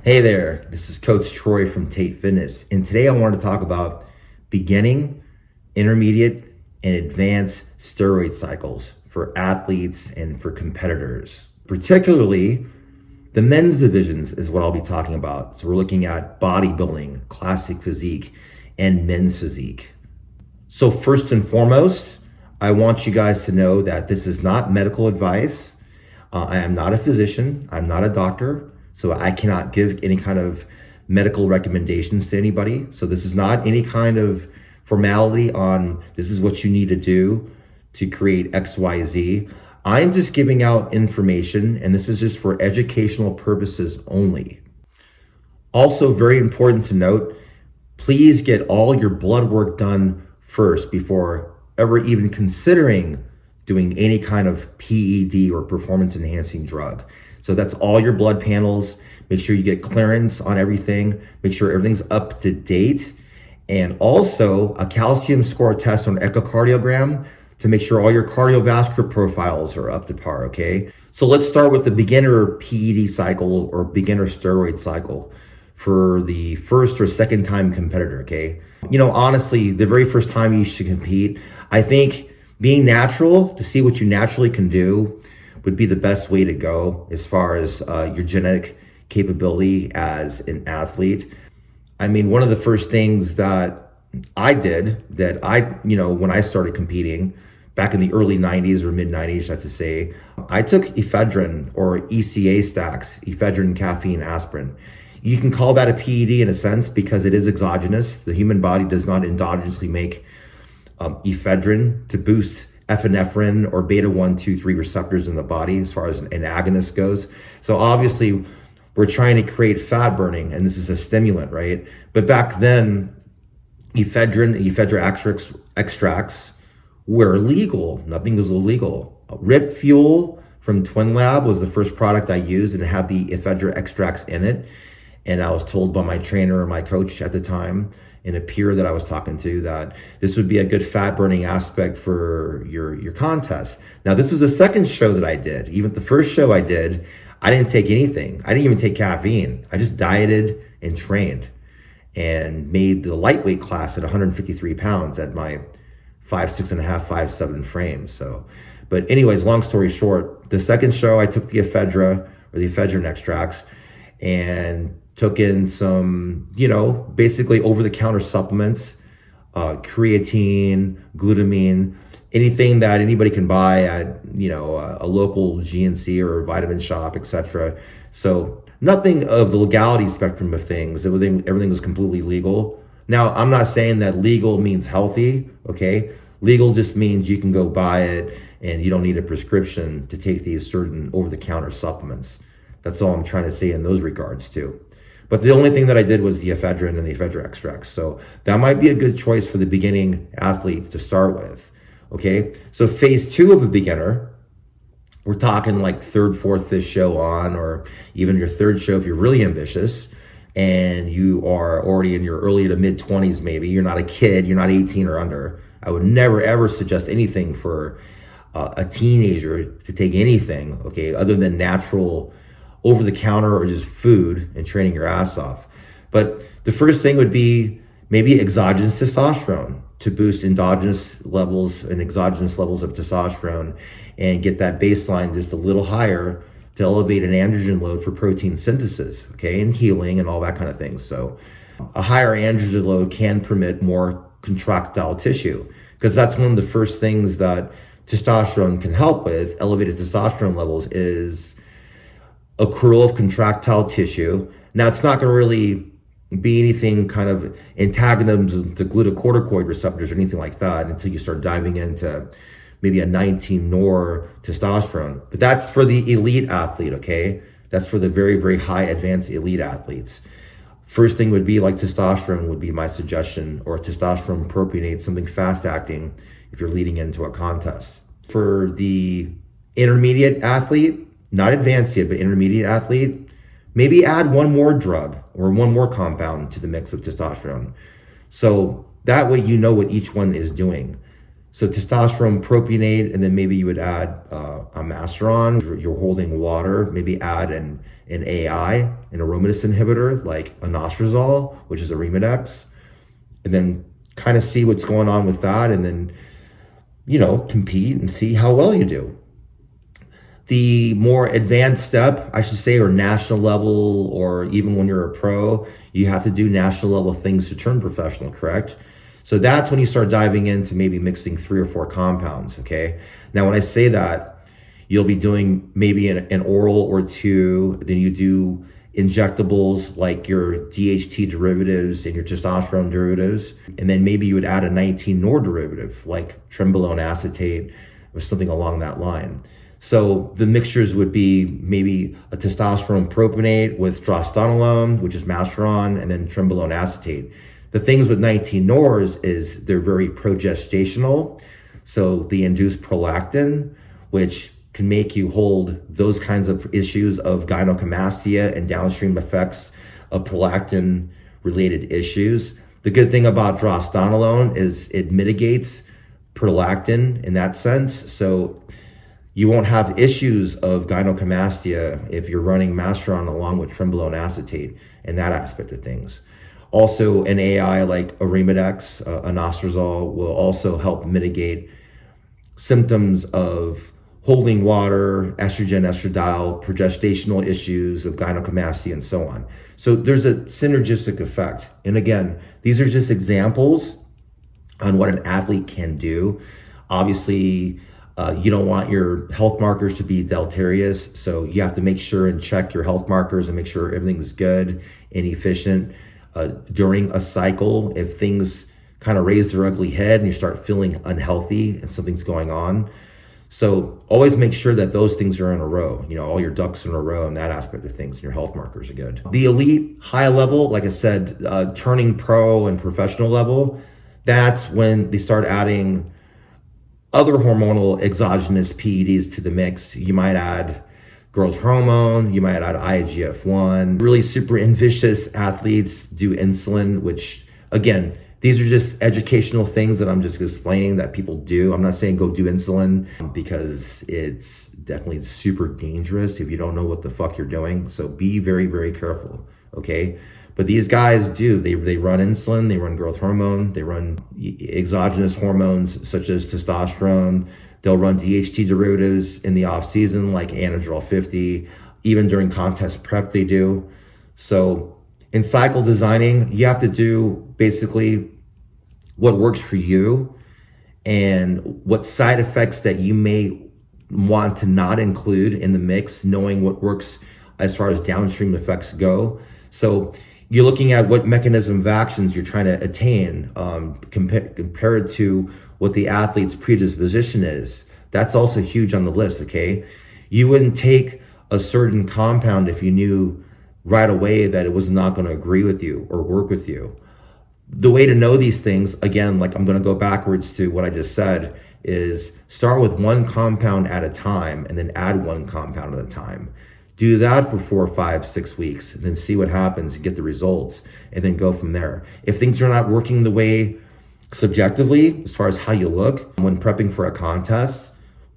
Hey there, this is Coach Troy from Tate Fitness, and today I wanted to talk about beginning, intermediate, and advanced steroid cycles for athletes and for competitors. Particularly, the men's divisions is what I'll be talking about. So we're looking at bodybuilding, classic physique, and men's physique. So first and foremost, I want you guys to know that this is not medical advice. I am not a physician, I'm not a doctor. So I cannot give any kind of medical recommendations to anybody. So this is not any kind of formality on this is what you need to do to create XYZ. I'm just giving out information, and this is just for educational purposes only. Also, very important to note, please get all your blood work done first before ever even considering doing any kind of PED or performance enhancing drug. So that's all your blood panels. Make sure you get clearance on everything. Make sure everything's up to date. And also a calcium score test on echocardiogram to make sure all your cardiovascular profiles are up to par, okay? So let's start with the beginner PED cycle or beginner steroid cycle for the first or second time competitor, okay? You know, honestly, the very first time you should compete, I think being natural to see what you naturally can do would be the best way to go as far as your genetic capability as an athlete. I mean, one of the first things that I did when I started competing back in the early 90s or mid 90s, that's to say, I took ephedrine or ECA stacks, ephedrine, caffeine, aspirin. You can call that a PED in a sense because it is exogenous. The human body does not endogenously make ephedrine to boost epinephrine or beta 1, 2, 3 receptors in the body as far as an agonist goes. So obviously we're trying to create fat burning, and this is a stimulant, right? But back then, ephedrine, ephedra extracts were legal. Nothing was illegal. Rip Fuel from Twin Lab was the first product I used, and it had the ephedra extracts in it. And I was told by my trainer or my coach at the time, and a peer that I was talking to, that this would be a good fat burning aspect for your contest. Now, this was the second show that I did. Even the first show I did, I didn't take anything. I didn't even take caffeine. I just dieted and trained and made the lightweight class at 153 pounds at my 5'6.5", 5'7" frame. So, but anyways, long story short, the second show I took the ephedra or the ephedrine extracts and took in some, basically over-the-counter supplements, creatine, glutamine, anything that anybody can buy at, a local GNC or vitamin shop, etc. So nothing of the legality spectrum of things. Everything was completely legal. Now, I'm not saying that legal means healthy, okay? Legal just means you can go buy it and you don't need a prescription to take these certain over-the-counter supplements. That's all I'm trying to say in those regards too. But the only thing that I did was the ephedrine and the ephedra extracts. So that might be a good choice for the beginning athlete to start with, okay? So phase 2 of a beginner, we're talking like third, fourth, fifth show on, or even your third show if you're really ambitious and you are already in your early to mid 20s maybe. You're not a kid, you're not 18 or under. I would never ever suggest anything for a teenager to take anything, okay, other than natural over the counter or just food and training your ass off. But the first thing would be maybe exogenous testosterone to boost endogenous levels and exogenous levels of testosterone and get that baseline just a little higher to elevate an androgen load for protein synthesis, okay, and healing and all that kind of thing. So a higher androgen load can permit more contractile tissue, because that's one of the first things that testosterone can help with. Elevated testosterone levels is accrual of contractile tissue. Now, it's not going to really be anything kind of antagonism to glucocorticoid receptors or anything like that until you start diving into maybe a 19 nor testosterone. But that's for the elite athlete, okay? That's for the very, very high advanced elite athletes. First thing would be like testosterone would be my suggestion, or testosterone propionate, something fast acting if you're leading into a contest. For the intermediate athlete, not advanced yet, but intermediate athlete, maybe add one more drug or one more compound to the mix of testosterone. So that way you know what each one is doing. So testosterone propionate, and then maybe you would add a masteron. You're holding water, maybe add an AI, an aromatase inhibitor like anastrozole, which is Arimidex, and then kind of see what's going on with that, and then, compete and see how well you do. The more advanced step, I should say, or national level, or even when you're a pro, you have to do national level things to turn professional, correct? So that's when you start diving into maybe mixing 3 or 4 compounds, okay? Now, when I say that, you'll be doing maybe an oral or 2, then you do injectables like your DHT derivatives and your testosterone derivatives, and then maybe you would add a 19-nor derivative like trenbolone acetate or something along that line. So the mixtures would be maybe a testosterone propionate with drostanolone, which is masteron, and then trenbolone acetate. The things with 19-nors is they're very progestational. So they induce prolactin, which can make you hold those kinds of issues of gynecomastia and downstream effects of prolactin related issues. The good thing about drostanolone is it mitigates prolactin in that sense. So you won't have issues of gynecomastia if you're running masteron along with trenbolone acetate and that aspect of things. Also, an AI like Arimidex, anastrozole, will also help mitigate symptoms of holding water, estrogen, estradiol, progestational issues of gynecomastia, and so on. So there's a synergistic effect. And again, these are just examples on what an athlete can do. Obviously, you don't want your health markers to be deleterious, so you have to make sure and check your health markers and make sure everything's good and efficient. During a cycle, if things kind of raise their ugly head and you start feeling unhealthy and something's going on. So always make sure that those things are in a row, all your ducks in a row and that aspect of things, and your health markers are good. The elite high level, like I said, turning pro and professional level, that's when they start adding other hormonal exogenous PEDs to the mix. You might add growth hormone, you might add IGF-1. Really super ambitious athletes do insulin, which again, these are just educational things that I'm just explaining that people do. I'm not saying go do insulin because it's definitely super dangerous if you don't know what the fuck you're doing. So be very, very careful, okay? But these guys do, they run insulin, they run growth hormone, they run exogenous hormones such as testosterone. They'll run DHT derivatives in the off season like anecdotal 50, even during contest prep they do. So in cycle designing, you have to do basically what works for you and what side effects that you may want to not include in the mix, knowing what works as far as downstream effects go. So you're looking at what mechanism of actions you're trying to attain compared to what the athlete's predisposition is. That's also huge on the list, okay? You wouldn't take a certain compound if you knew right away that it was not going to agree with you or work with you. The way to know these things, again, like I'm going to go backwards to what I just said, is start with one compound at a time and then add one compound at a time. Do that for 4, 5, 6 weeks and then see what happens and get the results and then go from there. If things are not working the way subjectively, as far as how you look when prepping for a contest,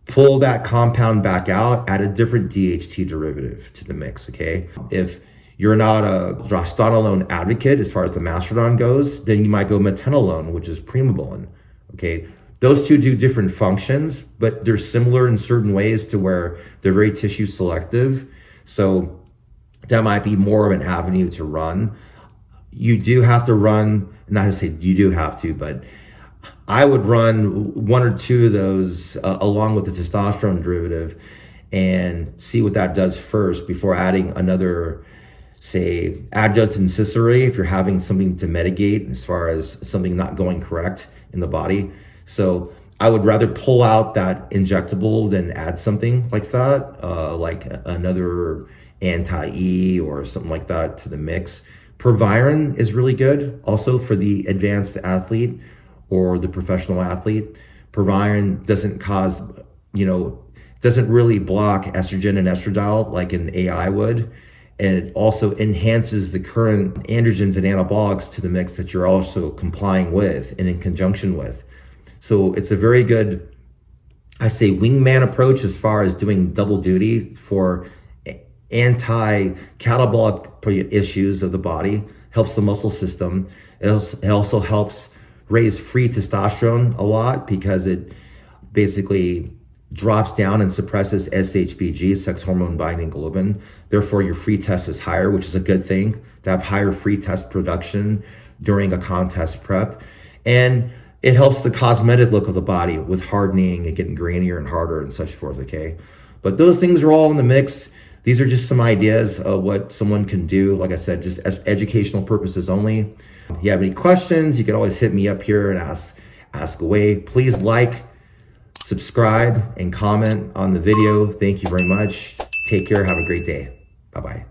pull that compound back out, add a different DHT derivative to the mix, okay? If you're not a drostanolone advocate as far as the mastodon goes, then you might go metenolone, which is primobolan, okay? Those two do different functions, but they're similar in certain ways to where they're very tissue selective. So that might be more of an avenue to run. You do have to run, not to say you do have to, but I would run 1 or 2 of those along with the testosterone derivative and see what that does first before adding another, say, adjunct and cicerate if you're having something to mitigate as far as something not going correct in the body. So I would rather pull out that injectable than add something like that, like another anti-E or something like that to the mix. Proviron is really good also for the advanced athlete or the professional athlete. Proviron doesn't cause, doesn't really block estrogen and estradiol like an AI would. And it also enhances the current androgens and anabolics to the mix that you're also complying with and in conjunction with. So it's a very good, I say, wingman approach as far as doing double duty for anti-catabolic issues of the body, helps the muscle system. It also helps raise free testosterone a lot because it basically drops down and suppresses SHBG, sex hormone binding globin. Therefore, your free test is higher, which is a good thing to have higher free test production during a contest prep. And it helps the cosmetic look of the body with hardening and getting grainier and harder and such forth, okay? But those things are all in the mix. These are just some ideas of what someone can do. Like I said, just as educational purposes only. If you have any questions, you can always hit me up here and ask away. Please like, subscribe, and comment on the video. Thank you very much. Take care. Have a great day. Bye-bye.